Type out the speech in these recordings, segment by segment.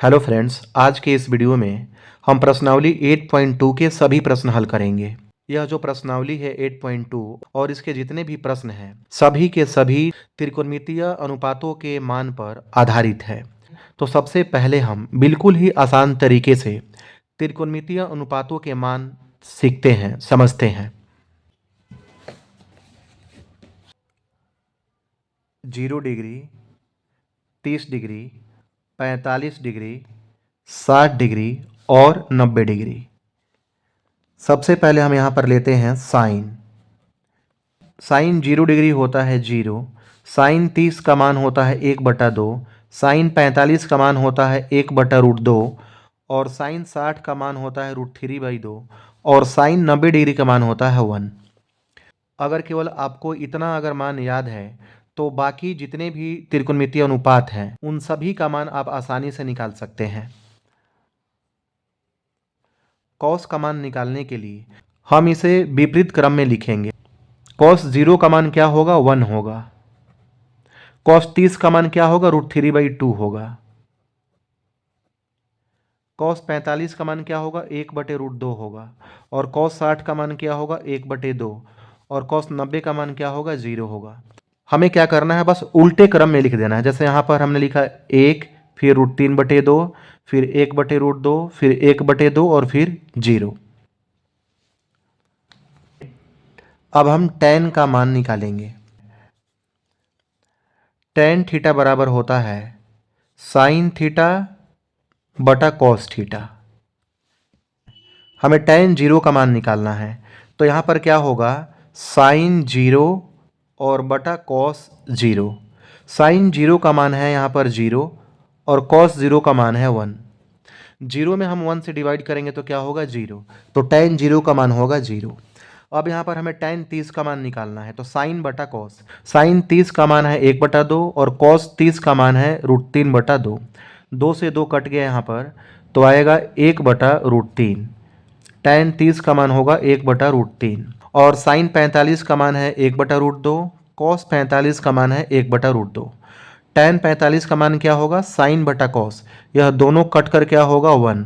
Hello friends, आज के इस वीडियो में हम प्रश्नावली 8.2 के सभी प्रश्न हल करेंगे। यह जो प्रश्नावली है 8.2 और इसके जितने भी प्रश्न हैं सभी के सभी त्रिकोणमितीय अनुपातों के मान पर आधारित है। तो सबसे पहले हम बिल्कुल ही आसान तरीके से त्रिकोणमितीय अनुपातों के मान सीखते हैं, समझते हैं। 0 डिग्री, 30 डिग्री, 45 डिग्री, 60 डिग्री और 90 डिग्री। सबसे पहले हम यहाँ पर लेते हैं साइन। साइन 0 डिग्री होता है 0, साइन 30 का मान होता है 1/2, साइन 45 का मान होता है 1/√2 और साइन 60 का मान होता है √3/2 और साइन 90 डिग्री का मान होता है 1। अगर केवल आपको इतना अगर मान याद है तो बाकी जितने भी त्रिकोणमितीय अनुपात हैं उन सभी का मान आप आसानी से निकाल सकते हैं। कॉस का मान निकालने के लिए हम इसे विपरीत क्रम में लिखेंगे। कॉस 0 का मान क्या होगा? 1 होगा। कॉस 30 का मान क्या होगा? √3/2 होगा। कॉस 45 का मान क्या होगा? 1/√2 होगा। और कॉस 60 का मान क्या होगा? 1/2। और कॉस 90 का मान क्या होगा? 0 होगा। हमें क्या करना है? बस उल्टे क्रम में लिख देना है। जैसे यहाँ पर हमने लिखा 1, फिर √3/2, फिर 1/√2, फिर 1/2 और फिर 0। अब हम tan का मान निकालेंगे। tan थीटा बराबर होता है साइन थीटा बटा कॉस थीटा। हमें tan 0 का मान निकालना है, तो यहाँ पर क्या होगा? साइन 0 और बटा कॉस 0। साइन 0 का मान है यहाँ पर 0 और कॉस 0 का मान है 1। 0 में हम 1 से डिवाइड करेंगे तो क्या होगा? 0। तो tan 0 का मान होगा 0। अब यहाँ पर हमें tan 30 का मान निकालना है, तो साइन बटा कॉस। साइन 30 का मान है 1/2 और कॉस 30 का मान है √3/2। 2 से 2 कट गया यहाँ पर, तो आएगा 1/√3। tan 30 का मान होगा 1/√3 और साइन 45 का मान है 1/√2, कॉस 45 का मान है 1/√2। tan 45 का मान क्या होगा? साइन बटा कॉस। यह दोनों कट कर क्या होगा? 1।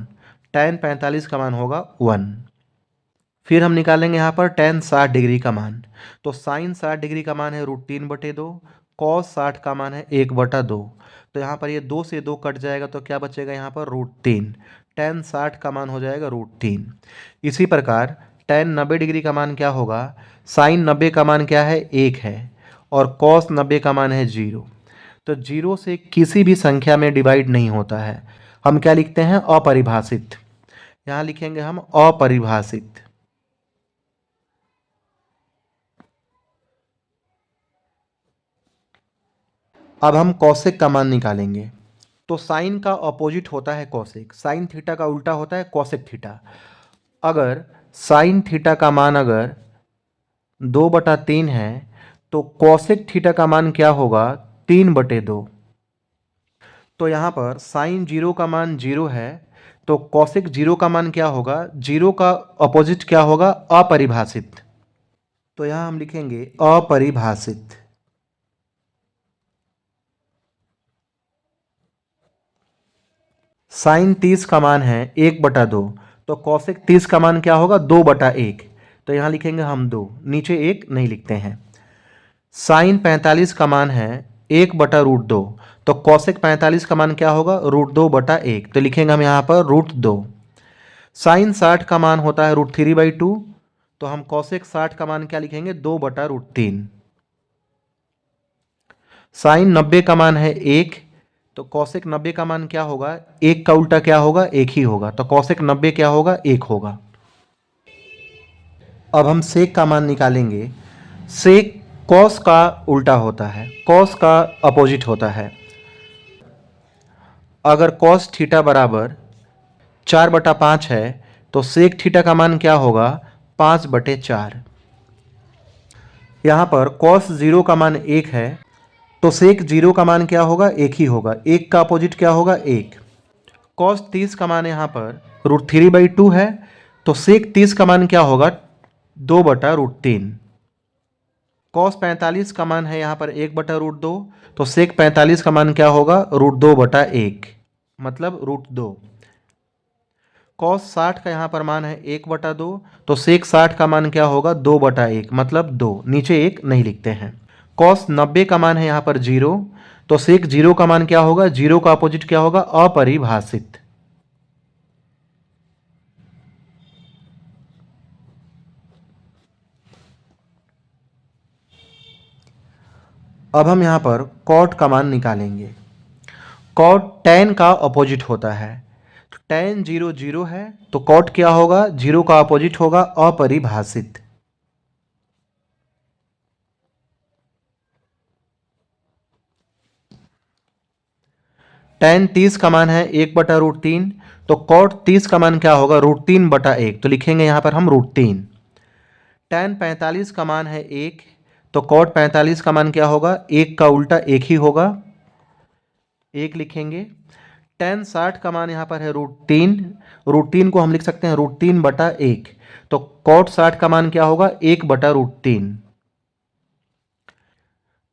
tan 45 का मान होगा 1। फिर हम निकालेंगे यहाँ पर tan 60 डिग्री का मान। तो साइन 60 डिग्री का मान है √3/2, कॉस 60 का मान है 1/2। तो यहाँ पर ये 2 से 2 कट जाएगा तो क्या बचेगा यहाँ पर? √3। tan 60 का मान हो जाएगा √3। इसी प्रकार tan 90 डिग्री का मान क्या होगा? साइन 90 का मान क्या है? 1 है और कॉस 90 का मान है 0। तो 0 से किसी भी संख्या में डिवाइड नहीं होता है। हम क्या लिखते हैं? अपरिभाषित। यहाँ लिखेंगे हम अपरिभाषित। अब हम कॉसेक का मान निकालेंगे। तो साइन का अपोजिट होता है कॉसेक। साइन थीटा का उल्टा होता है कॉसेक थीटा। अगर साइन थीटा का मान अगर 2/3 है तो कॉसेक थीटा का मान क्या होगा? 3/2। तो यहाँ पर साइन 0 का मान 0 है, तो कॉसेक 0 का मान क्या होगा? 0 का अपोजिट क्या होगा? अपरिभाषित। तो यहाँ हम लिखेंगे अपरिभाषित। साइन 30 का मान है 1/2, तो कॉसेक 30 का मान क्या होगा? 2/1। तो यहाँ लिखेंगे हम 2, नीचे 1 नहीं लिखते हैं। साइन 45 का मान है 1/√2, तो कॉसेक 45 का मान क्या होगा? √2/1। तो लिखेंगे हम यहाँ पर √2। साइन 60 का मान होता है √3/2, तो हम कॉसेक 60 का मान क्या लिखेंगे? 2/√3। साइन 90 का मान है 1, तो कॉसेक 90 का मान क्या होगा? 1 का उल्टा क्या होगा? 1 ही होगा, तो कॉसेक 90 क्या होगा? 1 होगा। अब हम सेक का मान निकालेंगे। सेक कॉस का उल्टा होता है, कॉस का अपोजिट होता है। अगर कॉस थीटा बराबर 4/5 है तो सेक थीटा का मान क्या होगा? 5/4। यहाँ पर कॉस 0 का मान 1 है, तो सेक 0 का मान क्या होगा? 1 ही होगा। 1 का अपोजिट क्या होगा? 1। कॉस 30 का मान यहाँ पर √3/2 है, तो सेक 30 का मान क्या होगा? 2/√3। कॉस 45 का मान है यहाँ पर 1/√2, तो सेक 45 का मान क्या होगा? √2/1। मतलब √2। कॉस 60 का यहाँ पर मान है 1/2, तो सेक 60 का मान क्या होगा 2/1, मतलब 2, नीचे 1 नहीं लिखते हैं। कॉस 90 का मान है यहाँ पर 0, तो सेक 0 का मान क्या होगा, 0 का अपोजिट क्या होगा, अपरिभाषित। अब हम यहाँ पर कॉट का मान निकालेंगे। कॉट tan का अपोजिट होता है, तो tan 0 0 है, तो कॉट क्या होगा, 0 का अपोजिट होगा अपरिभाषित। tan 30 का मान है 1/√3, तो कॉट 30 का मान क्या होगा, √3/1, तो लिखेंगे यहाँ पर हम √3। tan 45 का मान है 1, तो कॉट 45 का मान क्या होगा, 1 का उल्टा 1 ही होगा, 1 लिखेंगे। tan 60 का मान यहाँ पर है √3, √3 को हम लिख सकते हैं √3/1, तो कॉट 60 का मान क्या होगा, 1/√3।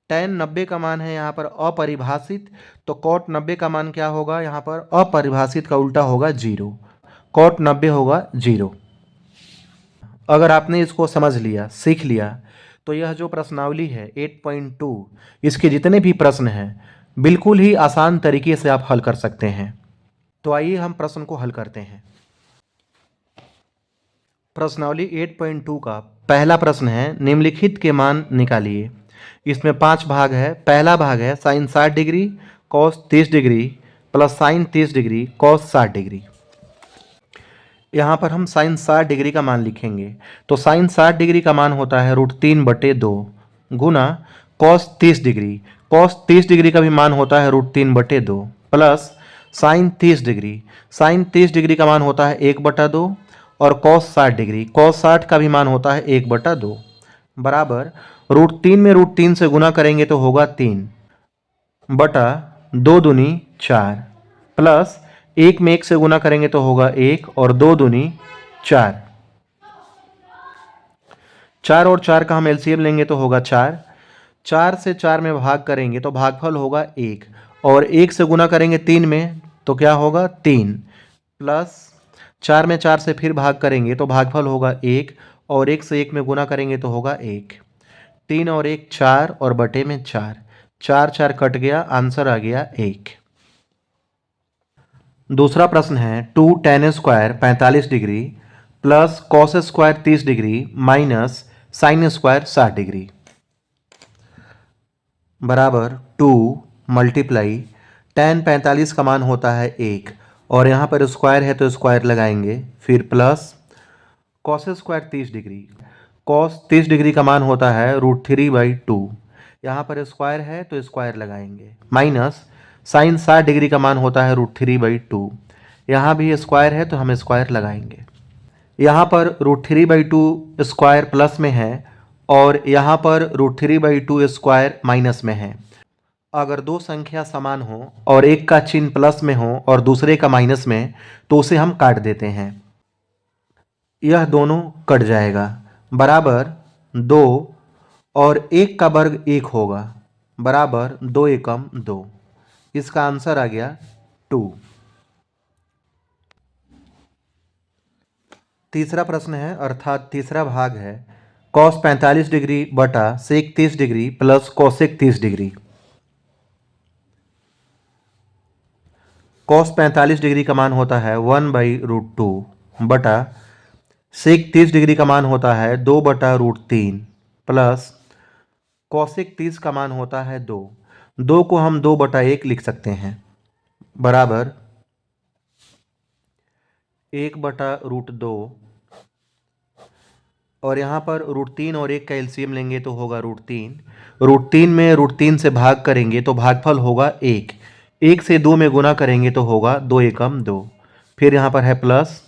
tan 90 का मान है यहाँ पर अपरिभाषित, तो कॉट 90 का मान क्या होगा, यहाँ पर अपरिभाषित का उल्टा होगा 0, कॉट 90 होगा 0। अगर आपने इसको समझ लिया, सीख लिया, तो यह जो प्रश्नावली है 8.2, इसके जितने भी प्रश्न हैं बिल्कुल ही आसान तरीके से आप हल कर सकते हैं। तो आइए हम प्रश्न को हल करते हैं। प्रश्नावली 8.2 का पहला प्रश्न है, निम्नलिखित के मान निकालिए। इसमें 5 भाग है। पहला भाग है sine 60 degree cos 30 degree plus sine 30 degree cos 60 degree. यहाँ पर हम साइन 60 डिग्री का मान लिखेंगे, तो साइन 60 डिग्री का मान होता है √3/2 गुना कॉस 30 डिग्री, कॉस 30 डिग्री का भी मान होता है √3/2 plus sine 30 degree, sine 30 degree का मान होता है 1/2 और कॉस 60 डिग्री, कॉस 60 का भी मान होता है 1/2 बराबर √3 में √3 से गुना करेंगे तो होगा 3 बटा 2 दूनी 4 प्लस 1 में 1 से गुना करेंगे तो होगा 1 और 2 दूनी 4, 4 और 4 का हम एलसीएम लेंगे तो होगा 4, 4 से 4 में भाग करेंगे तो भागफल होगा 1 और 1 से गुना करेंगे 3 में तो क्या होगा 3 प्लस 4 में 4 से फिर भाग करेंगे तो भागफल होगा 1 और 1 से 1 में गुना करेंगे तो होगा 1, 3 और 1 4 और बटे में 4, 4 4 कट गया, आंसर आ गया 1। दूसरा प्रश्न है 2 tan square 45 degree plus cos square 30 degree minus sine square 60 degree बराबर 2 मल्टीप्लाई tan 45 का मान होता है 1 और यहाँ पर स्क्वायर है तो स्क्वायर लगाएंगे, फिर plus cos square 30 degree, cos 30 degree का मान होता है √3/2, यहाँ पर स्क्वायर है तो स्क्वायर लगाएंगे, माइनस साइन 60 डिग्री का मान होता है √3/2, यहाँ भी स्क्वायर है तो हम स्क्वायर लगाएंगे। यहाँ पर √3/2 स्क्वायर प्लस में है और यहाँ पर √3/2 स्क्वायर माइनस में है। अगर दो संख्या समान हो और एक का चिन्ह प्लस में हो और दूसरे का माइनस में, तो उसे हम काट देते हैं, यह दोनों कट जाएगा बराबर 2 और 1 का वर्ग 1 होगा बराबर 2 एकम 2, इसका आंसर आ गया 2। तीसरा प्रश्न है अर्थात तीसरा भाग है कॉस 45 डिग्री बटा sec 30 degree plus cosec 30 degree. Cos 45 degree का मान होता है 1/√2 बटा सेक 30 डिग्री का मान होता है 2/√3 प्लस कॉसेक 30 का मान होता है 2, 2 को हम 2/1 लिख सकते हैं बराबर 1/√2 और यहाँ पर √3 और 1 का एलसीएम लेंगे तो होगा √3, √3 में √3 से भाग करेंगे तो भागफल होगा 1, 1 से 2 में गुना करेंगे तो होगा 2 एकम 2, फिर यहाँ पर है प्लस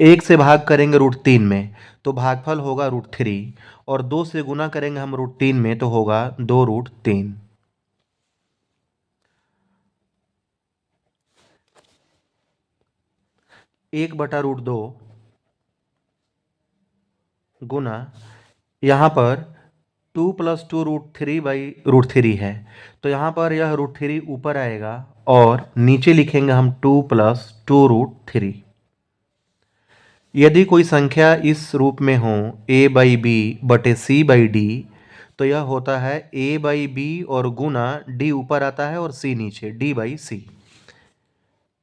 1 से भाग करेंगे √3 में तो भागफल होगा √3 और 2 से गुना करेंगे हम √3 में तो होगा 2√3। एक बटा √2 गुना यहाँ पर 2 + 2 √3/√3 है, तो यहाँ पर यह √3 ऊपर आएगा और नीचे लिखेंगे हम 2 प्लस 2√3। यदि कोई संख्या इस रूप में हो a/b/c/d, तो यह होता है a/b और गुना d ऊपर आता है और c नीचे, d/c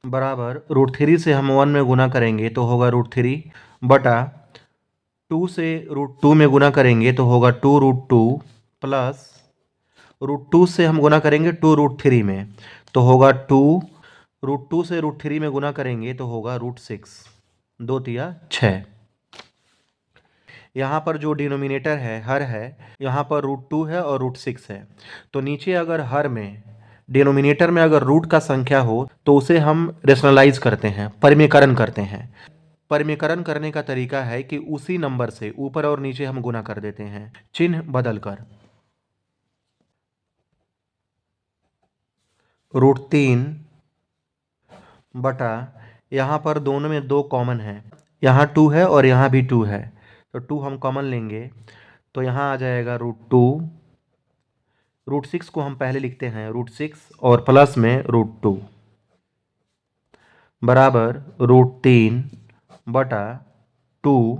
बराबर √3 से हम 1 में गुना करेंगे तो होगा √3 बटा 2 से √2 में गुना करेंगे तो होगा 2√2 प्लस √2 से हम गुना करेंगे 2√3 में तो होगा 2, √2 से √3 में गुना करेंगे तो होगा √6, 2 तिया 6। यहाँ पर जो डिनोमिनेटर है हर है, यहाँ पर √2 है और √6 है, तो नीचे अगर हर में डिनोमिनेटर में अगर रूट का संख्या हो तो उसे हम रेशनलाइज करते हैं, परिमेयकरण करते हैं। परिमेयकरण करने का तरीका है कि उसी नंबर से ऊपर और नीचे हम गुना कर देते हैं, चिन्ह बदलकर। √3 बटा, यहाँ पर दोनों में 2 कॉमन है, यहाँ 2 है और यहाँ भी 2 है, तो 2 हम कॉमन लेंगे तो यहाँ आ जाएगा √2, √6 को हम पहले लिखते हैं √6 और प्लस में √2 बराबर √3 बटा 2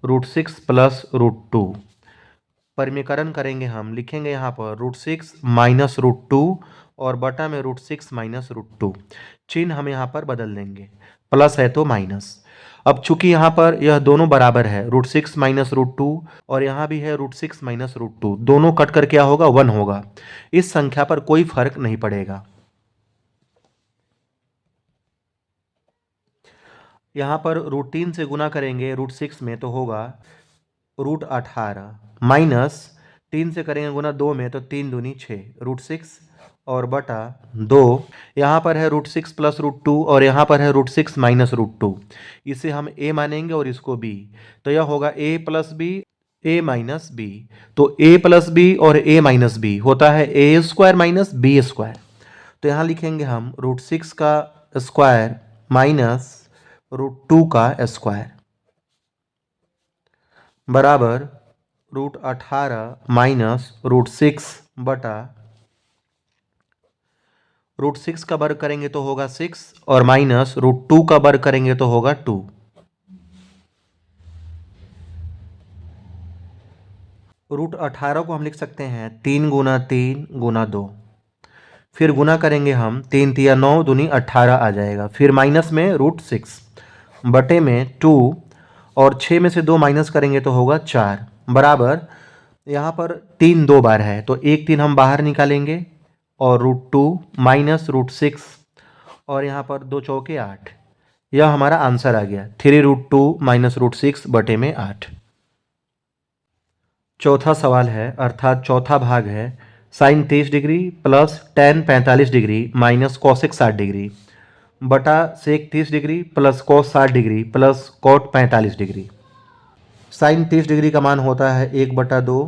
√6 प्लस √2। परिमेयकरण करेंगे हम, लिखेंगे यहाँ पर √6 माइनस √2 और बटा में √6 माइनस √2। चिन्ह हम यहाँ पर बदल देंगे, प्लस है तो माइनस। अब चूंकि यहाँ पर यह दोनों बराबर है, √6 माइनस √2 और यहाँ भी है √6 माइनस √2, दोनों कट कर क्या होगा 1 होगा। इस संख्या पर कोई फर्क नहीं पड़ेगा। यहाँ पर √3 से गुना करेंगे √6 में तो होगा √18 माइनस 3 से करेंगे गुना 2 में तो 3 दूनी 6, √6 और बटा 2। यहाँ पर है √6 प्लस √2 और यहाँ पर है √6 माइनस √2, इसे हम a मानेंगे और इसको b, तो यह होगा a plus B a minus B. तो a प्लस बी और a माइनस बी होता है a² माइनस b², तो यहाँ लिखेंगे हम √6 का स्क्वायर माइनस √2 का स्क्वायर बराबर √18 माइनस √6 बटा √6 का वर्ग करेंगे तो होगा 6 और माइनस √2 का वर्ग करेंगे तो होगा 2। √18 को हम लिख सकते हैं 3 गुना 3 गुना 2, फिर गुना करेंगे हम 3 तिया 9 दूनी 18 आ जाएगा, फिर माइनस में √6 बटे में 2 और 6 में से 2 माइनस करेंगे तो होगा 4 बराबर, यहाँ पर 3 2 बार है तो 1 3 हम बाहर निकालेंगे और √2 माइनस √6 और यहाँ पर 2 चौके 8, यह हमारा आंसर आ गया 3√2 माइनस √6 बटे में 8। चौथा सवाल है अर्थात चौथा भाग है sine 30 degree plus tan 45 degree minus cosec 60 degree बटा sec 30 degree plus cos 60 degree plus cot 45 degree. Sine 30 degree का मान होता है 1/2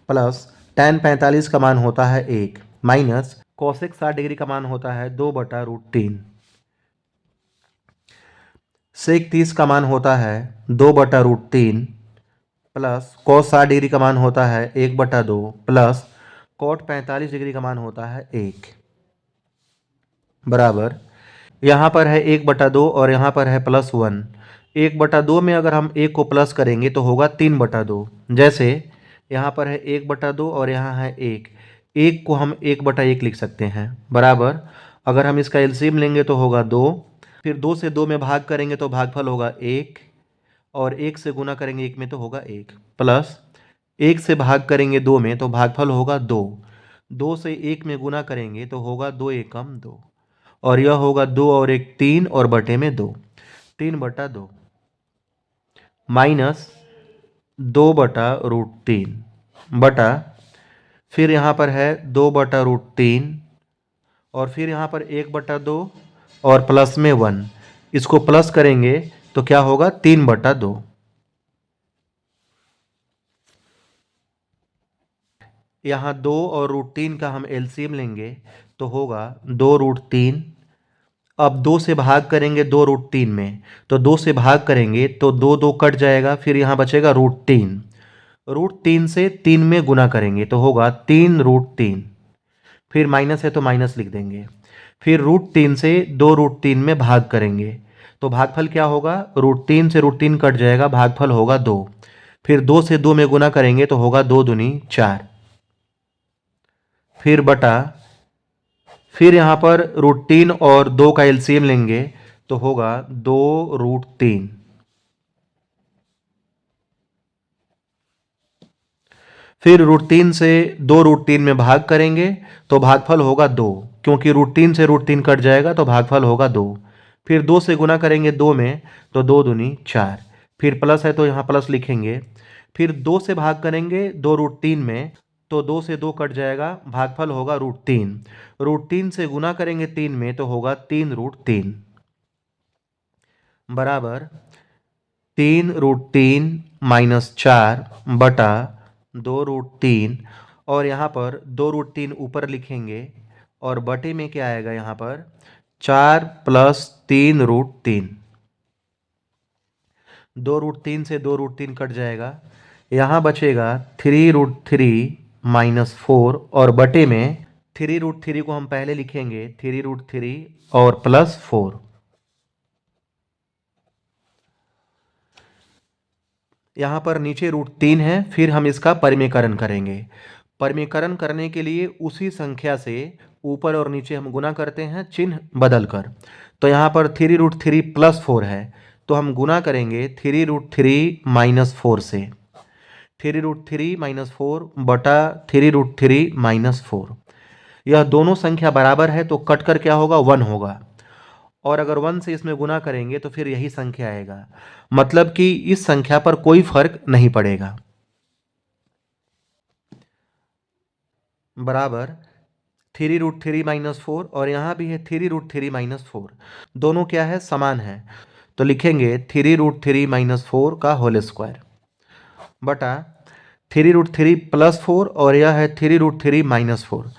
प्लस टेन 45 का मान होता है 1 माइनस कॉसेक 60 डिग्री का मान होता है 2/√3। सेक 30 का मान होता है 2/√3 प्लस कॉस 60 डिग्री का मान होता है 1/2 प्लस कॉट 45 डिग्री का मान होता है 1 बराबर, यहाँ पर है 1/2 और यहाँ पर है +1। 1/2 में अगर हम 1 को प्लस करेंगे तो होगा 3/2, जैसे यहाँ पर है 1/2 और यहाँ है 1, 1 को हम 1/1 लिख सकते हैं बराबर, अगर हम इसका एलसीएम लेंगे तो होगा 2, फिर 2 से 2 में भाग करेंगे तो भागफल होगा 1 और 1 से गुना करेंगे 1 में तो होगा 1 प्लस 1 से भाग करेंगे 2 में तो भागफल होगा 2, 2 से 1 में गुना करेंगे तो होगा 2 एकम 2 और यह होगा 2 और 1 3 और बटे में 2, 3/2 माइनस 2/√3 बटा, फिर यहाँ पर है 2/√3 और फिर यहाँ पर 1/2 और प्लस में 1, इसको प्लस करेंगे तो क्या होगा 3/2। यहाँ 2 और √3 का हम एलसीएम लेंगे तो होगा 2√3। अब 2 से भाग करेंगे 2√3 में तो 2 से भाग करेंगे तो 2 2 कट जाएगा, फिर यहाँ बचेगा √3, √3 से 3 में गुना करेंगे तो होगा 3√3, फिर माइनस है तो माइनस लिख देंगे, फिर √3 से 2√3 में भाग करेंगे तो भागफल क्या होगा, √3 से √3 कट जाएगा, भागफल होगा 2। फिर 2 से 2 में गुना करेंगे तो होगा 2 दूनी 4। फिर बटा, फिर यहाँ पर √3 और 2 का एलसीएम लेंगे तो होगा 2√3। फिर √3 से 2√3 में भाग करेंगे तो भागफल होगा 2, क्योंकि √3 से √3 कट जाएगा तो भागफल होगा 2। फिर 2 से गुना करेंगे 2 में तो 2 दूनी 4। फिर प्लस है तो यहाँ प्लस लिखेंगे। फिर 2 से भाग करेंगे 2√3 में तो 2 से 2 कट जाएगा, भागफल होगा √3। √3 से गुना करेंगे 3 में तो होगा 3√3 बराबर 3√3 माइनस 4 बटा 2√3। और यहाँ पर 2√3 ऊपर लिखेंगे और बटे में क्या आएगा, यहाँ पर 4 प्लस 3√3। 2√3 से 2√3 कट जाएगा, यहाँ बचेगा 3√3 माइनस 4 और बटे में 3√3 को हम पहले लिखेंगे 3√3 और प्लस 4। यहाँ पर नीचे √3 है, फिर हम इसका परिमेयकरण करेंगे। परिमेयकरण करने के लिए उसी संख्या से ऊपर और नीचे हम गुना करते हैं चिन्ह बदल कर। तो यहाँ पर 3√3 प्लस 4 है तो हम गुना करेंगे 3√3 माइनस 4 से। 3√3 माइनस 4 बटा 3√3 माइनस 4। यह दोनों संख्या बराबर है तो कट कर क्या होगा, 1 होगा। और अगर 1 से इसमें गुना करेंगे तो फिर यही संख्या आएगा, मतलब कि इस संख्या पर कोई फर्क नहीं पड़ेगा। बराबर 3√3 माइनस 4 और यहाँ भी है 3√3 माइनस 4, दोनों क्या है, समान है। तो लिखेंगे 3√3 माइनस 4 का होल स्क्वायर बटा 3√3 प्लस 4 और यह है 3√3 माइनस 4।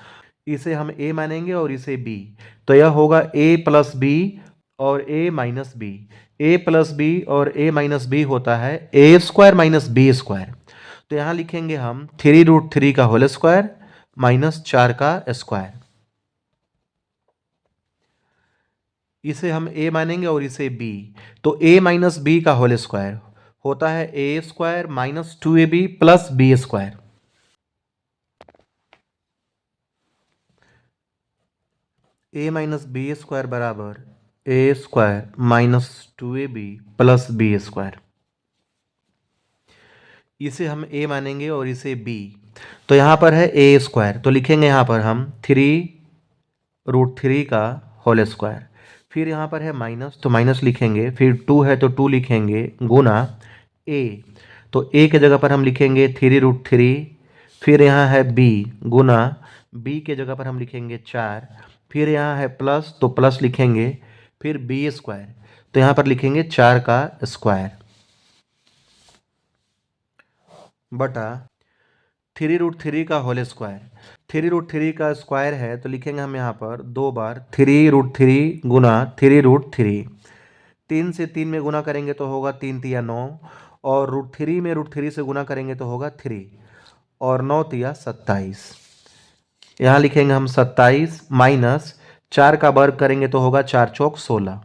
इसे हम a मानेंगे और इसे b, तो यह होगा a प्लस बी और a minus B. a plus B और a माइनस बी होता है a square minus B square. तो यहाँ लिखेंगे हम 3√3 का होल स्क्वायर माइनस 4 का स्क्वायर। इसे हम a मानेंगे और इसे b, तो a माइनस बी का होल स्क्वायर होता है a square minus 2ab plus B square. a minus B square बराबर a square minus 2ab plus B square. इसे हम a मानेंगे और इसे b, तो यहाँ पर है a स्क्वायर, तो लिखेंगे यहाँ पर हम 3√3 का होल स्क्वायर। फिर यहाँ पर है माइनस तो माइनस लिखेंगे, फिर 2 है तो 2 लिखेंगे गुना a, तो a के जगह पर हम लिखेंगे 3√3। फिर यहाँ है b गुना b के जगह पर हम लिखेंगे 4। फिर यहाँ है प्लस तो प्लस लिखेंगे, फिर b स्क्वायर, तो यहाँ पर लिखेंगे 4 का स्क्वायर बटा 3√3 का होल स्क्वायर। 3√3 का स्क्वायर है तो लिखेंगे हम यहाँ पर 2 बार 3√3 गुना 3√3। 3 से 3 में गुना करेंगे तो होगा 3 तिया 9 और √3 में √3 से गुना करेंगे तो होगा 3 और 9 तिया 27। यहाँ लिखेंगे हम 27 माइनस 4 का वर्ग करेंगे तो होगा 4 चौक 16।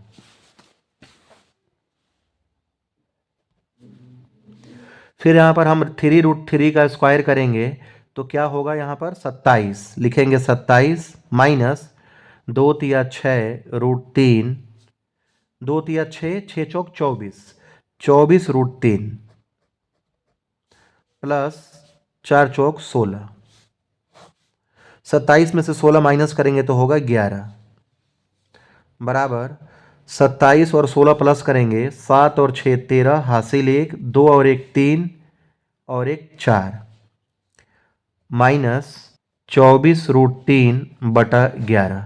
फिर यहाँ पर हम 3√3 का स्क्वायर करेंगे तो क्या होगा, यहाँ पर 27 लिखेंगे 27 माइनस 2 तिया 6 √3, 2 तिया 6, 6 चौक 24, 24 √3 प्लस 4 चौक 16। 27 में से 16 माइनस करेंगे तो होगा 11 बराबर 27 और 16 प्लस करेंगे 7 और 6 13, हासिल 1, 2 और 1 3 और 1 4 माइनस 24√3 बटा 11।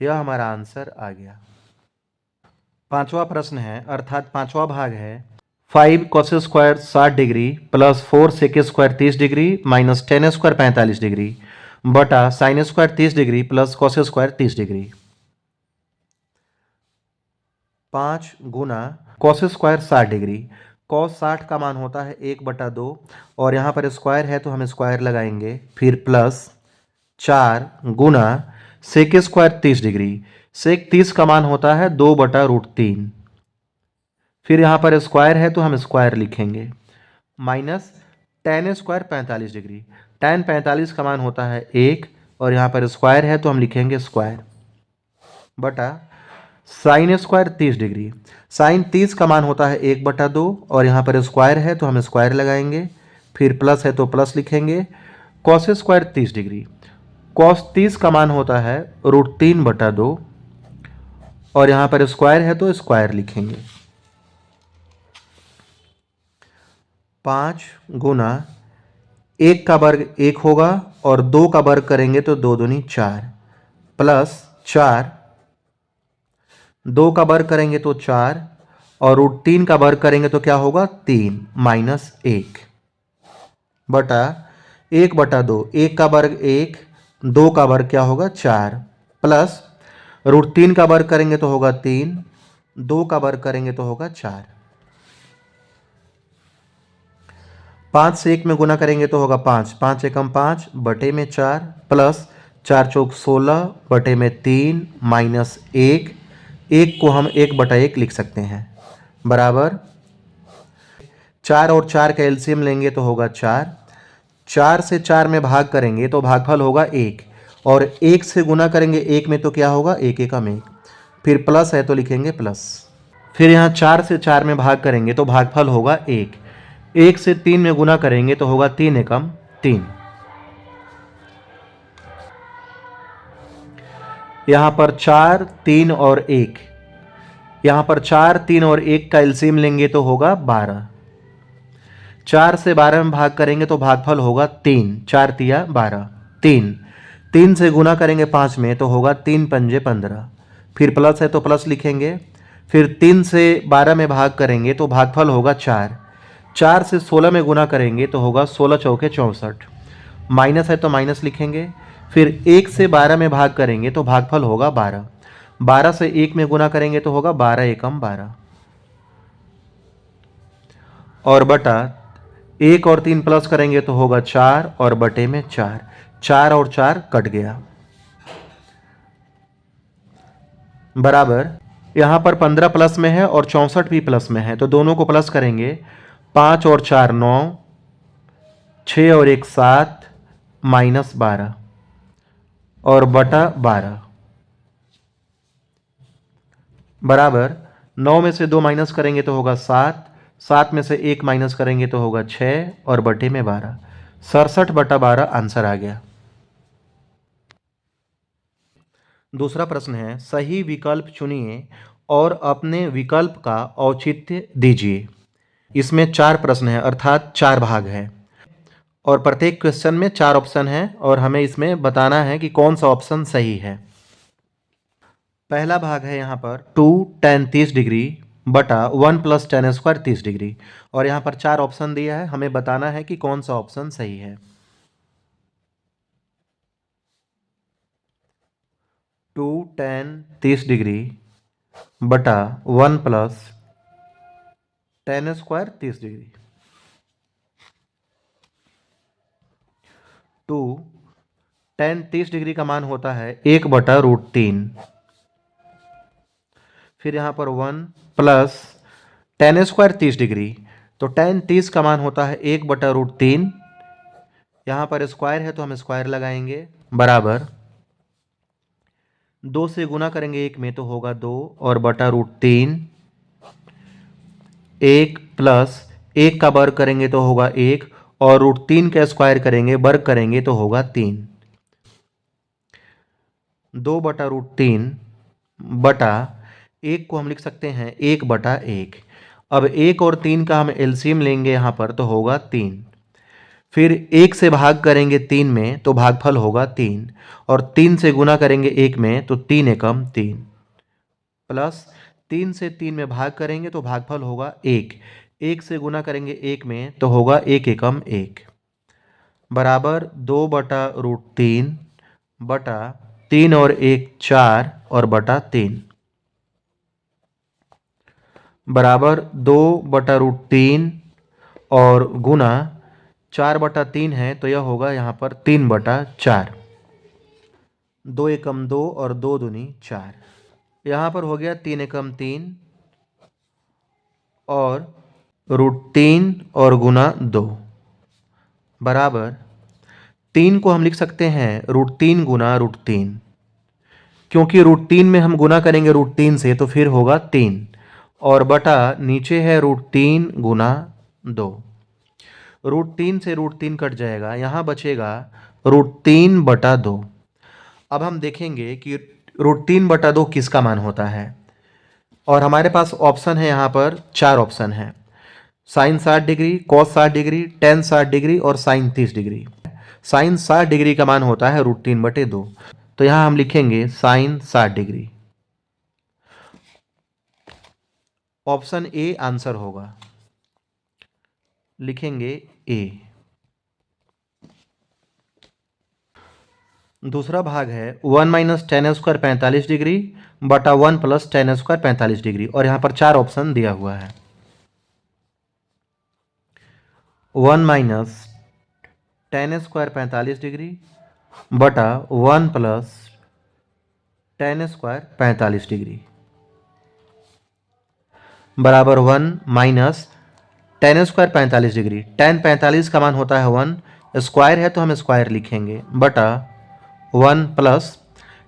यह हमारा आंसर आ गया। पांचवा प्रश्न है, अर्थात पांचवा भाग है 5 cos square 60 degree plus 4 sec square 30 degree minus 10 square 45 degree बटा sine square 30 degree plus cos square 30 degree. 5 गुना कॉस स्क्वायर 60 डिग्री, कॉस 60 का मान होता है 1/2 और यहाँ पर स्क्वायर है तो हम स्क्वायर लगाएंगे, फिर प्लस 4 गुना सेक स्क्वायर 30 डिग्री, सेक 30 का मान होता है 2/√3। फिर यहाँ पर स्क्वायर है तो हम स्क्वायर लिखेंगे, minus tan square 45 degree, tan 45 का मान होता है 1, और यहाँ पर स्क्वायर है तो हम लिखेंगे स्क्वायर, बटा साइन स्क्वायर 30 डिग्री, साइन 30 का मान होता है 1/2, और यहाँ पर स्क्वायर है तो हम स्क्वायर लगाएंगे, फिर प्लस है तो प्लस लिखेंगे। कॉस स्क्वायर 30 डिग्री, कॉस 30 का मान होता है √3/2, और यहाँ पर स्क्वायर है तो स्क्वायर लिखेंगे। 5 गुना 1 का वर्ग 1 होगा, और 2 का वर्ग करेंगे तो 2 दूनी 4, प्लस 4, 2 का वर्ग करेंगे तो 4, और √3 का वर्ग करेंगे तो क्या होगा 3, माइनस 1, बटा 1/2, 1 का वर्ग 1, 2 का वर्ग क्या होगा 4, प्लस √3 का वर्ग करेंगे तो होगा 3, 2 का वर्ग करेंगे तो होगा 4। 5 से 1 में गुना करेंगे तो होगा 5, 5 एकम 5 बटे में 4, प्लस 4 चौक 16 बटे में 3, माइनस 1, 1 को हम 1/1 लिख सकते हैं, बराबर 4 और 4 का एलसीएम लेंगे तो होगा 4, 4 से 4 में भाग करेंगे तो भागफल होगा 1, और 1 से गुना करेंगे 1 में तो क्या होगा 1 एकम 1, फिर प्लस है तो लिखेंगे प्लस। फिर यहाँ 4 से 4 में भाग करेंगे तो भागफल होगा 1, 1 से 3 में गुना करेंगे तो होगा 3 एकम 3। यहाँ पर 4, 3 और 1, यहाँ पर 4, 3 और 1 का एलसीएम लेंगे तो होगा 12, 4 से 12 में भाग करेंगे तो भागफल होगा 3, 4 तिया 12, 3, 3 से गुना करेंगे 5 में तो होगा 3 पंजे 15, फिर प्लस है तो प्लस लिखेंगे, फिर 3 से 12 में भाग करेंगे तो भागफल होगा 4, 4 से 16 में गुना करेंगे तो होगा 16 चौके 64, माइनस है तो माइनस लिखेंगे, फिर 1 से 12 में भाग करेंगे तो भागफल होगा 12, 12 से 1 में गुना करेंगे तो होगा 12 एकम 12, और बटा 1 और 3 प्लस करेंगे तो होगा 4, और बटे में 4, 4 और 4 कट गया, बराबर यहाँ पर 15 प्लस में है और 64 भी प्लस में है, तो दोनों को प्लस करेंगे, 5 और 4 9, 6 और 1 7, माइनस 12, और बटा 12, बराबर 9 में से 2 माइनस करेंगे तो होगा 7, 7 में से 1 माइनस करेंगे तो होगा 6, और बटे में 12, 67/12 आंसर आ गया। दूसरा प्रश्न है, सही विकल्प चुनिए और अपने विकल्प का औचित्य दीजिए। इसमें 4 प्रश्न है, अर्थात 4 भाग है, और प्रत्येक क्वेश्चन में 4 ऑप्शन है, और हमें इसमें बताना है कि कौन सा ऑप्शन सही है। पहला भाग है यहाँ पर 2 tan 30 डिग्री बटा 1 + tan स्क्वायर 30 डिग्री, और यहाँ पर 4 ऑप्शन दिया है, हमें बताना है कि कौन सा ऑप्शन सही है। 2 tan 30 डिग्री बटा 1 + tan square 30 degree, 2 tan 30 degree का मान होता है 1/√3, फिर यहाँ पर 1 + tan स्क्वायर 30 डिग्री, तो tan 30 का मान होता है 1/√3, यहाँ पर स्क्वायर है तो हम स्क्वायर लगाएंगे, बराबर 2 से गुना करेंगे 1 में तो होगा 2, और बटा √3, 1 + 1 का वर्ग करेंगे तो होगा 1, और √3 का स्क्वायर करेंगे, वर्ग करेंगे तो होगा 3, 2/√3 बटा 1 को हम लिख सकते हैं 1/1। अब 1 और 3 का हम एलसीएम लेंगे यहाँ पर तो होगा 3, फिर 1 से भाग करेंगे 3 में तो भागफल होगा 3, और 3 से गुना करेंगे 1 में तो 3 एकम 3, प्लस 3 से 3 में भाग करेंगे तो भागफल होगा 1, 1 से गुना करेंगे 1 में तो होगा 1 एकम 1, बराबर 2/√3 बटा 3 और 1 4, और बटा 3, बराबर 2/√3 और गुना 4/3 है तो यह होगा यहाँ पर 3/4। 2 एकम 2 और 2 दूनी 4। यहाँ पर हो गया 3 एकम 3 और √3 और गुना 2 बराबर 3 को हम लिख सकते हैं √3 गुना √3, क्योंकि √3 में हम गुना करेंगे √3 से तो फिर होगा 3 और बटा नीचे है √3 गुना 2। √3 से √3 कट जाएगा, यहाँ बचेगा √3 बटा 2। अब हम देखेंगे कि √3 बटा 2 किसका मान होता है, और हमारे पास ऑप्शन है, यहाँ पर 4 ऑप्शन है, sine 60 degree, cos 60 degree, tan 60 degree और साइन 30 डिग्री। साइन 60 डिग्री का मान होता है √3 बटे 2, तो यहाँ हम लिखेंगे sine 60 degree. Option A answer होगा, लिखेंगे ए। दूसरा भाग है 1 माइनस टेन स्क्वायर 45 डिग्री बटा 1 प्लस टेन स्क्वायर 45 डिग्री, और यहाँ पर 4 ऑप्शन दिया हुआ है। 1 माइनस टेन स्क्वायर 45 डिग्री बटा 1 प्लस टेन स्क्वायर 45 डिग्री बराबर 1 minus ten square 45 degree. Ten 45 का मान होता है 1, स्क्वायर है तो हम स्क्वायर लिखेंगे, बटा 1 plus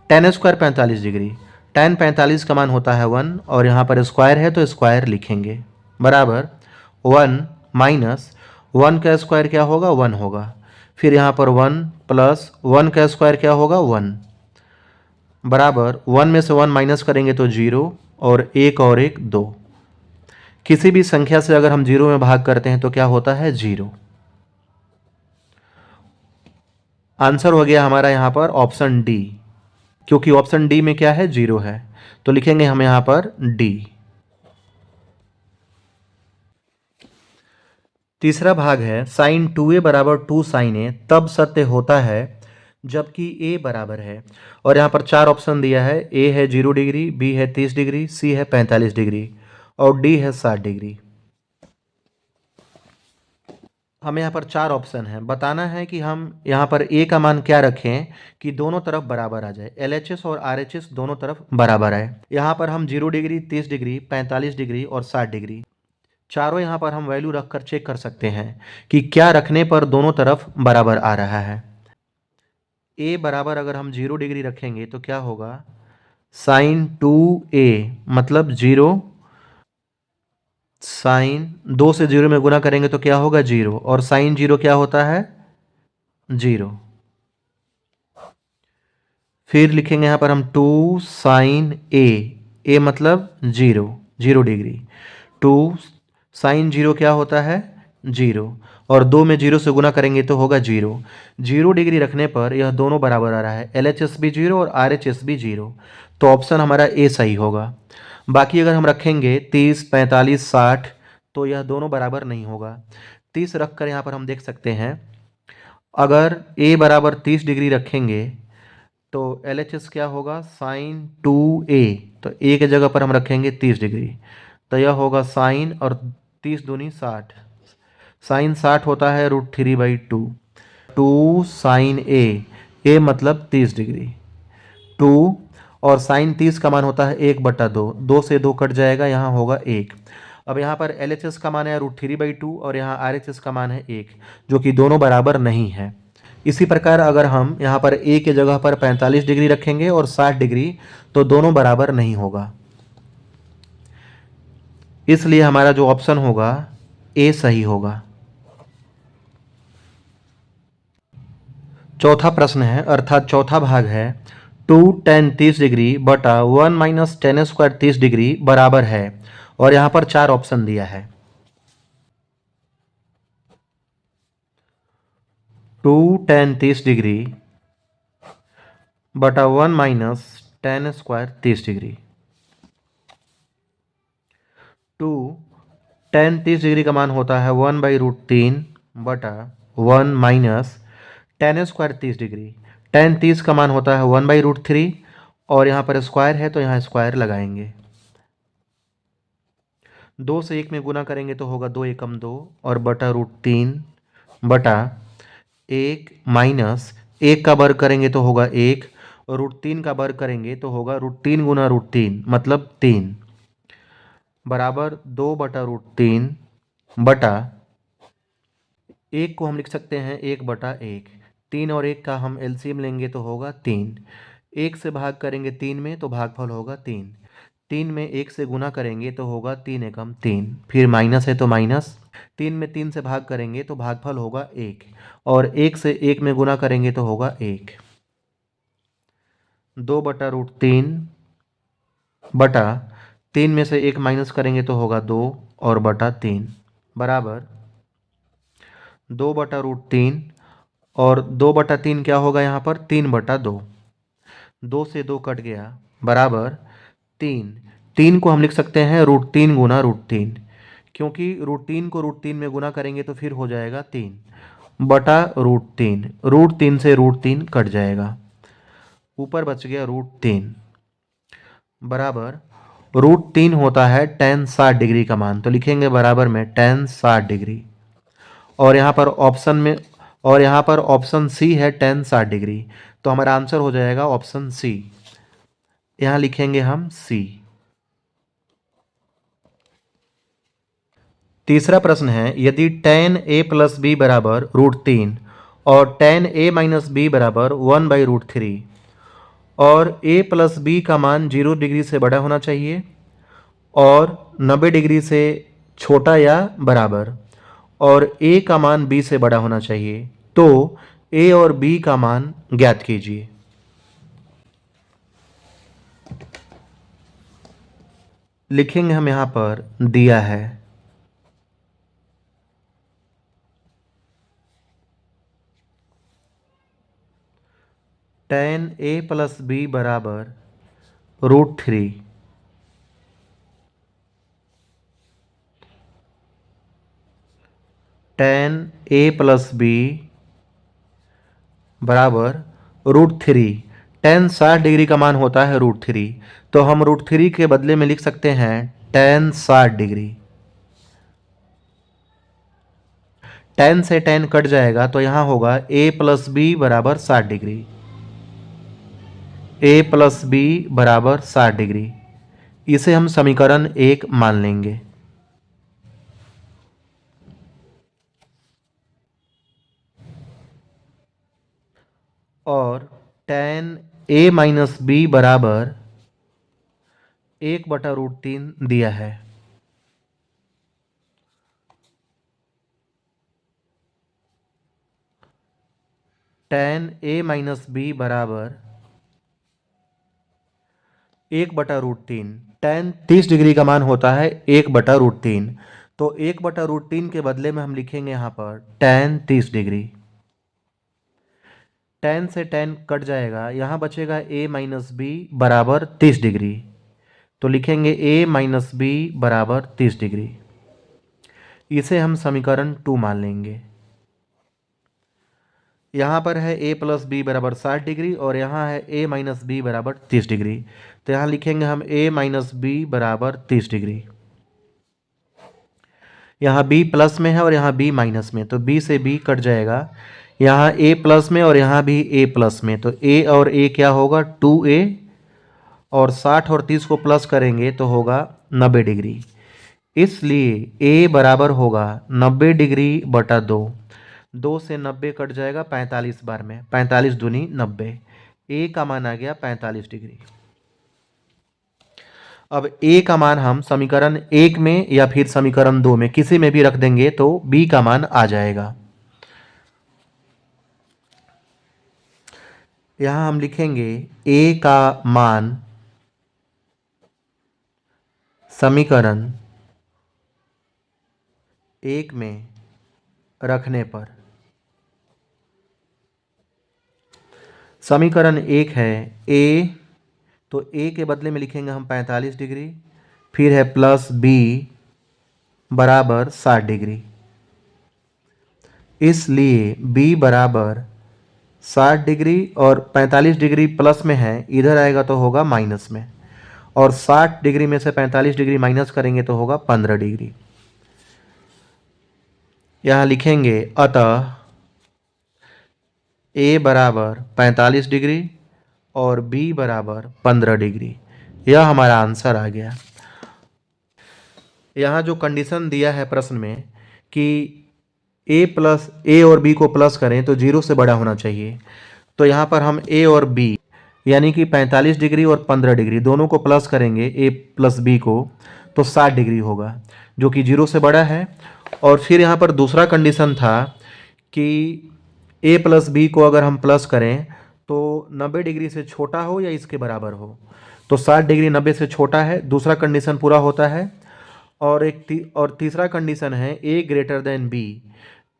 ten square 45 degree. Ten 45 का मान होता है 1 और यहाँ पर स्क्वायर है तो स्क्वायर लिखेंगे, बराबर 1 माइनस 1 का स्क्वायर क्या होगा 1 होगा, फिर यहाँ पर 1 प्लस 1 का स्क्वायर क्या होगा 1 बराबर 1 में से 1 माइनस करेंगे तो 0 और 1 और 1 2। किसी भी संख्या से अगर हम 0 में भाग करते हैं तो क्या होता है 0। आंसर हो गया हमारा यहाँ पर ऑप्शन डी, क्योंकि ऑप्शन डी में क्या है 0 है, तो लिखेंगे हम यहाँ पर डी। तीसरा भाग है साइन 2a बराबर 2 साइन ए तब सत्य होता है जबकि a बराबर है, और यहाँ पर 4 ऑप्शन दिया है, a है 0 डिग्री, b है 30 डिग्री, c है 45 डिग्री और d है 60 डिग्री। हमें यहाँ पर 4 ऑप्शन है, बताना है कि हम यहाँ पर a का मान क्या रखें कि दोनों तरफ बराबर आ जाए, LHS और RHS दोनों तरफ बराबर आए। यहाँ पर हम 0 डिग्री, 30 डिग्री, 45 डिग्री और 60 डिग्री चारों यहाँ पर हम वैल्यू रखकर चेक कर सकते हैं कि क्या रखने पर दोनों तरफ बराबर आ रहा है। a बराबर अगर हम 0 डिग्री रखेंगे तो क्या होगा साइन 2a मतलब 0, साइन 2 से 0 में गुना करेंगे तो क्या होगा 0, और साइन 0 क्या होता है 0। फिर लिखेंगे यहाँ पर हम 2 साइन a मतलब 0, 0 डिग्री, 2 साइन 0 क्या होता है 0, और 2 में 0 से गुना करेंगे तो होगा 0। 0 डिग्री रखने पर यह दोनों बराबर आ रहा है, LHS भी 0 और RHS भी 0, तो ऑप्शन हमारा ए सही होगा। बाकी अगर हम रखेंगे 30, 45, 60 तो यह दोनों बराबर नहीं होगा। 30 रख कर यहाँ पर हम देख सकते हैं, अगर a बराबर 30 डिग्री रखेंगे तो LHS क्या होगा साइन 2a, तो a के जगह पर हम रखेंगे 30 डिग्री, तो यह होगा साइन और 30 दूनी 60, साइन 60 होता है √3/2, 2 साइन a मतलब 30 डिग्री, 2 और साइन 30 का मान होता है 1/2, 2 से 2 कट जाएगा, यहाँ होगा 1। अब यहाँ पर LHS का मान है √3/2 और यहाँ RHS का मान है 1, जो कि दोनों बराबर नहीं है। इसी प्रकार अगर हम यहाँ पर a के जगह पर 45 डिग्री रखेंगे और 60 डिग्री तो दोनों बराबर नहीं होगा, इसलिए हमारा जो ऑप्शन होगा ए सही होगा। चौथा प्रश्न है, अर्थात चौथा भाग है 2 tan 30 डिग्री बटा 1 माइनस टेन स्क्वायर 30 डिग्री बराबर है, और यहाँ पर 4 ऑप्शन दिया है। 2 tan 30 डिग्री बटा 1 minus ten square 30 degree, 2 tan 30 degree का मान होता है 1/√3 बटा 1 minus ten square 30 degree. Ten 30 का मान होता है 1/√3 और यहाँ पर स्क्वायर है तो यहाँ स्क्वायर लगाएंगे, 2 से 1 में गुना करेंगे तो होगा 2 एकम 2 और बटा √3 बटा 1 माइनस 1 का वर्ग करेंगे तो होगा 1 √3 का वर्ग करेंगे तो होगा √3 गुना √3 मतलब 3 बराबर 2/√3 बटा 1 को हम लिख सकते हैं 1/1। 3 और 1 का हम एलसीएम लेंगे तो होगा 3। 1 से भाग करेंगे 3 में तो भागफल होगा 3। 3 में 1 से गुना करेंगे तो होगा 3 एकम 3, फिर माइनस है तो माइनस। 3 में 3 से भाग करेंगे तो भागफल होगा 1 और 1 से 1 में गुना करेंगे तो होगा 1। 2/√3 बटा 3 में से 1 माइनस करेंगे तो होगा 2 और बटा 3 बराबर 2/√3 और 2/3 क्या होगा यहाँ पर 3/2। 2 से 2 कट गया बराबर 3। 3 को हम लिख सकते हैं √3 गुना √3, क्योंकि √3 को √3 में गुना करेंगे तो फिर हो जाएगा 3 बटा √3। √3 से √3 कट जाएगा, ऊपर बच गया √3 बराबर √3 होता है tan 60 डिग्री का मान, तो लिखेंगे बराबर में tan 60 डिग्री। और यहाँ पर ऑप्शन सी है tan 60 डिग्री, तो हमारा आंसर हो जाएगा ऑप्शन सी। यहाँ लिखेंगे हम सी। तीसरा प्रश्न है, यदि tan a प्लस बी बराबर √3 और tan a माइनस बी बराबर 1/√3 और a प्लस बी का मान 0 डिग्री से बड़ा होना चाहिए और 90 डिग्री से छोटा या बराबर और a का मान b से बड़ा होना चाहिए, तो a और b का मान ज्ञात कीजिए। लिखेंगे हम यहाँ पर दिया है tan a प्लस बी बराबर √3 tan a प्लस बी बराबर √3। tan 60 डिग्री का मान होता है √3, तो हम √3 के बदले में लिख सकते हैं tan 60 डिग्री। tan से tan कट जाएगा तो यहाँ होगा a प्लस बी बराबर 60 डिग्री। a प्लस बी बराबर 60 डिग्री, इसे हम समीकरण 1 मान लेंगे। और tan a माइनस बी बराबर 1/√3 दिया है। tan a माइनस बी बराबर 1/√3। tan 30 डिग्री का मान होता है 1/√3, तो 1/√3 के बदले में हम लिखेंगे यहाँ पर tan 30 डिग्री। tan से tan कट जाएगा, यहाँ बचेगा a माइनस बी बराबर 30 डिग्री, तो लिखेंगे a माइनस बी बराबर 30 डिग्री, इसे हम समीकरण 2 मान लेंगे। यहाँ पर है a प्लस बी बराबर 60 डिग्री और यहाँ है a माइनस बी बराबर 30 डिग्री, तो यहाँ लिखेंगे हम a माइनस बी बराबर 30 डिग्री। यहाँ b प्लस में है और यहाँ b माइनस में, तो b से b कट जाएगा। यहाँ a प्लस में और यहाँ भी a प्लस में, तो a और a क्या होगा 2a और 60 और 30 को प्लस करेंगे तो होगा 90 डिग्री। इसलिए a बराबर होगा 90 डिग्री बटा 2। 2 से 90 कट जाएगा 45 बार में, 45 दूनी 90। a का मान आ गया 45 डिग्री। अब a का मान हम समीकरण 1 में या फिर समीकरण 2 में किसी में भी रख देंगे तो b का मान आ जाएगा। यहाँ हम लिखेंगे a का मान समीकरण 1 में रखने पर, समीकरण 1 है a, तो a के बदले में लिखेंगे हम 45 डिग्री, फिर है प्लस b बराबर 60 डिग्री। इसलिए b बराबर 60 डिग्री और 45 डिग्री प्लस में है, इधर आएगा तो होगा माइनस में, और 60 डिग्री में से 45 डिग्री माइनस करेंगे तो होगा 15 डिग्री। यहाँ लिखेंगे अतः a बराबर 45 डिग्री और b बराबर 15 डिग्री। यह हमारा आंसर आ गया। यहाँ जो कंडीशन दिया है प्रश्न में कि ए और b को प्लस करें तो 0 से बड़ा होना चाहिए, तो यहाँ पर हम a और b यानी कि 45 डिग्री और 15 डिग्री दोनों को प्लस करेंगे a प्लस b को, तो 60 डिग्री होगा जो कि 0 से बड़ा है। और फिर यहाँ पर दूसरा कंडीशन था कि a प्लस बी को अगर हम प्लस करें तो 90 डिग्री से छोटा हो या इसके बराबर हो, तो 60 डिग्री 90 से छोटा है, दूसरा कंडीशन पूरा होता है। और तीसरा कंडीशन है a greater than b,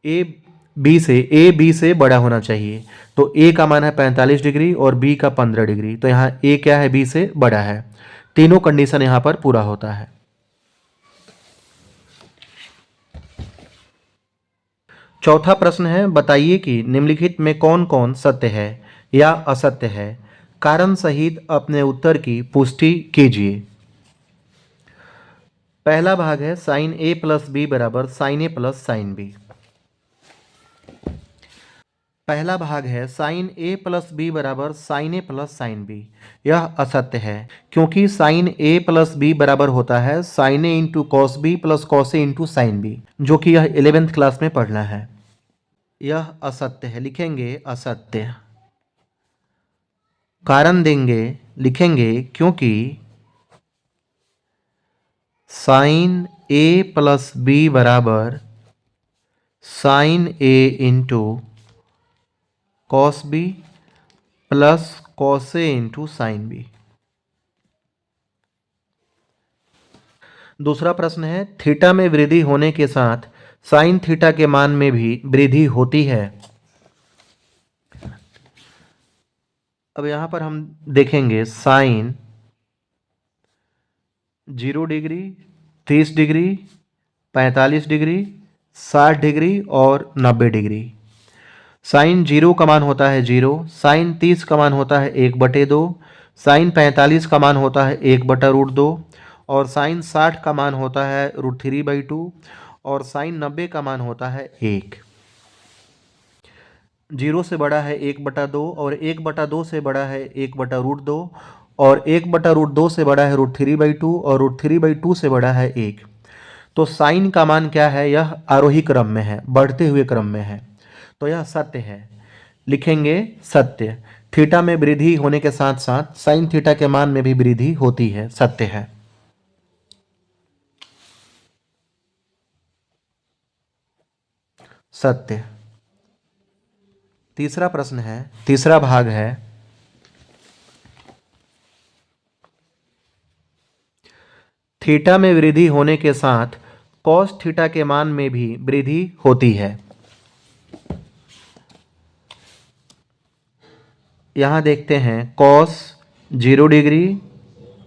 A B से बड़ा होना चाहिए, तो a का मान है 45 डिग्री और b का 15 डिग्री, तो यहाँ a क्या है, b से बड़ा है। तीनों कंडीशन यहाँ पर पूरा होता है। चौथा प्रश्न है, बताइए कि निम्नलिखित में कौन कौन सत्य है या असत्य है, कारण सहित अपने उत्तर की पुष्टि कीजिए। पहला भाग है साइन ए प्लस बी बराबर sine A plus sine B. पहला भाग है साइन ए प्लस बी बराबर sine A plus sine B. यह असत्य है क्योंकि साइन ए प्लस बी बराबर होता है sine A into cos B plus cos A into sine B, जो कि यह 11th क्लास में पढ़ना है। यह असत्य है, लिखेंगे असत्य। कारण देंगे, लिखेंगे क्योंकि साइन ए प्लस बी बराबर sine A into cos B plus cos A into sine B. दूसरा प्रश्न है, थीटा में वृद्धि होने के साथ साइन थीटा के मान में भी वृद्धि होती है। अब यहां पर हम देखेंगे sine 0 degree, 30 degree, 45 degree, 60 degree और 90 डिग्री। साइन 0 का मान होता है 0, साइन 30 का मान होता है 1/2, साइन 45 का मान होता है 1/√2 और साइन 60 का मान होता है √3/2 और साइन 90 का मान होता है 1। 0 से बड़ा है 1/2 और 1/2 से बड़ा है 1/√2 और 1/√2 से बड़ा है √3/2 और √3/2 से बड़ा है 1। तो साइन का मान क्या है, यह आरोही क्रम में है, बढ़ते हुए क्रम में है, तो यह सत्य है। लिखेंगे सत्य। थीटा में वृद्धि होने के साथ साथ साइन थीटा के मान में भी वृद्धि होती है, सत्य है। सत्य। तीसरा प्रश्न है, तीसरा भाग है, थीटा में वृद्धि होने के साथ कॉस थीटा के मान में भी वृद्धि होती है। यहां देखते हैं cos 0 degree,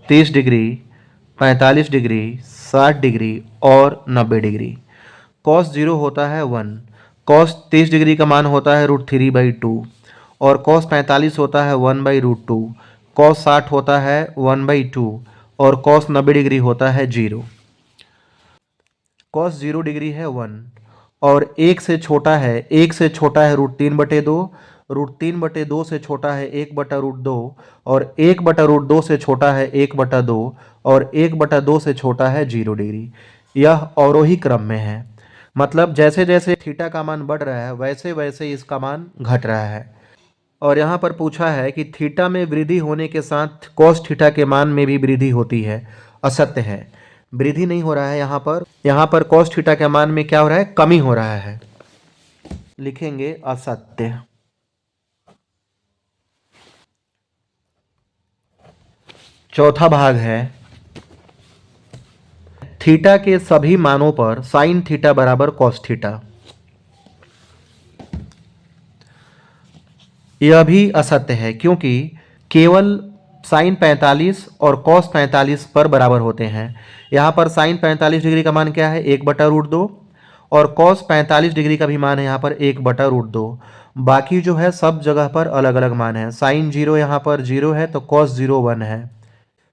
30 degree, 45 degree, 60 degree और 90 डिग्री। कॉस 0 होता है 1, कॉस 30 डिग्री का मान होता है √3/2 और कॉस 45 होता है 1/√2, कॉस 60 होता है 1/2 और कॉस 90 डिग्री होता है 0। कॉस 0 डिग्री है 1 और 1 से छोटा है, 1 से छोटा है √3/2, √3/2 से छोटा है 1/√2 और 1/√2 से छोटा है 1/2 और 1/2 से छोटा है 0 डिग्री। यह अवरोही क्रम में है, मतलब जैसे जैसे थीटा का मान बढ़ रहा है वैसे वैसे इसका मान घट रहा है। और यहाँ पर पूछा है कि थीटा में वृद्धि होने के साथ कॉस थीटा के मान में भी वृद्धि होती है, असत्य है। वृद्धि नहीं हो रहा है, यहाँ पर कॉस थीटा के मान में क्या हो रहा है, कमी हो रहा है। लिखेंगे असत्य। चौथा भाग है, थीटा के सभी मानों पर साइन थीटा बराबर कॉस थीटा। यह भी असत्य है क्योंकि केवल साइन 45 और कॉस 45 पर बराबर होते हैं। यहाँ पर साइन 45 डिग्री का मान क्या है, 1/√2 और कॉस 45 डिग्री का भी मान है यहाँ पर 1/√2। बाकी जो है सब जगह पर अलग अलग मान है। साइन 0 यहाँ पर 0 है तो कॉस 0 1 है।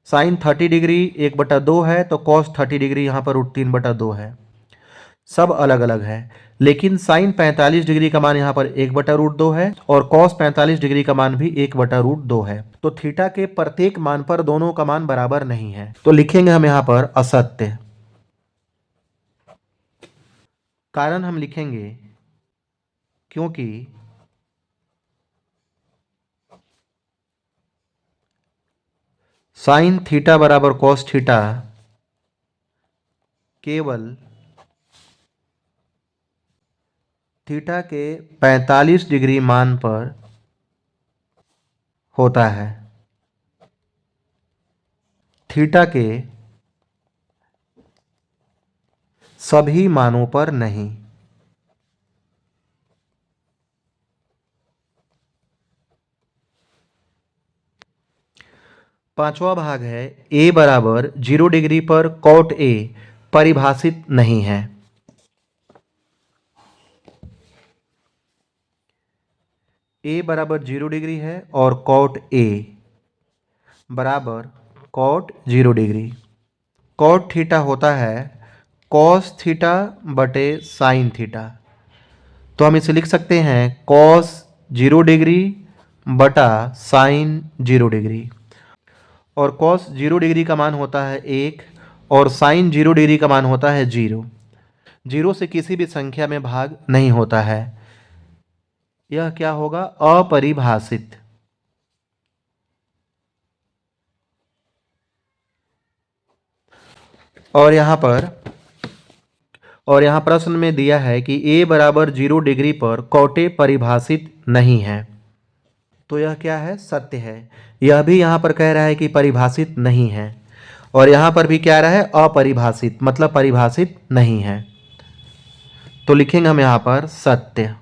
साइन 30 डिग्री 1/2 है तो कॉस 30 डिग्री यहाँ पर √3/2 है। सब अलग अलग है, लेकिन साइन 45 डिग्री का मान यहाँ पर 1/√2 है और कॉस 45 डिग्री का मान भी 1/√2 है। तो थीटा के प्रत्येक मान पर दोनों का मान बराबर नहीं है, तो लिखेंगे हम यहाँ पर असत्य। कारण हम लिखेंगे क्योंकि साइन थीटा बराबर कॉस थीटा केवल थीटा के 45 डिग्री मान पर होता है, थीटा के सभी मानों पर नहीं। पांचवा भाग है a बराबर 0 डिग्री पर कॉट a परिभाषित नहीं है। a बराबर 0 डिग्री है और कॉट a बराबर कॉट 0 डिग्री। कॉट थीटा होता है कॉस थीटा बटे साइन थीटा, तो हम इसे लिख सकते हैं कॉस 0 डिग्री बटा साइन 0 डिग्री। और कॉस 0 डिग्री का मान होता है 1 और साइन 0 डिग्री का मान होता है 0। 0 से किसी भी संख्या में भाग नहीं होता है, यह क्या होगा? अपरिभाषित। और यहाँ प्रश्न में दिया है कि a बराबर 0 डिग्री पर कॉटे परिभाषित नहीं है, तो यह क्या है? सत्य है। यह भी यहाँ पर कह रहा है कि परिभाषित नहीं है, और यहाँ पर भी क्या रहा है? अपरिभाषित, मतलब परिभाषित नहीं है। तो लिखेंगे हम यहाँ पर सत्य।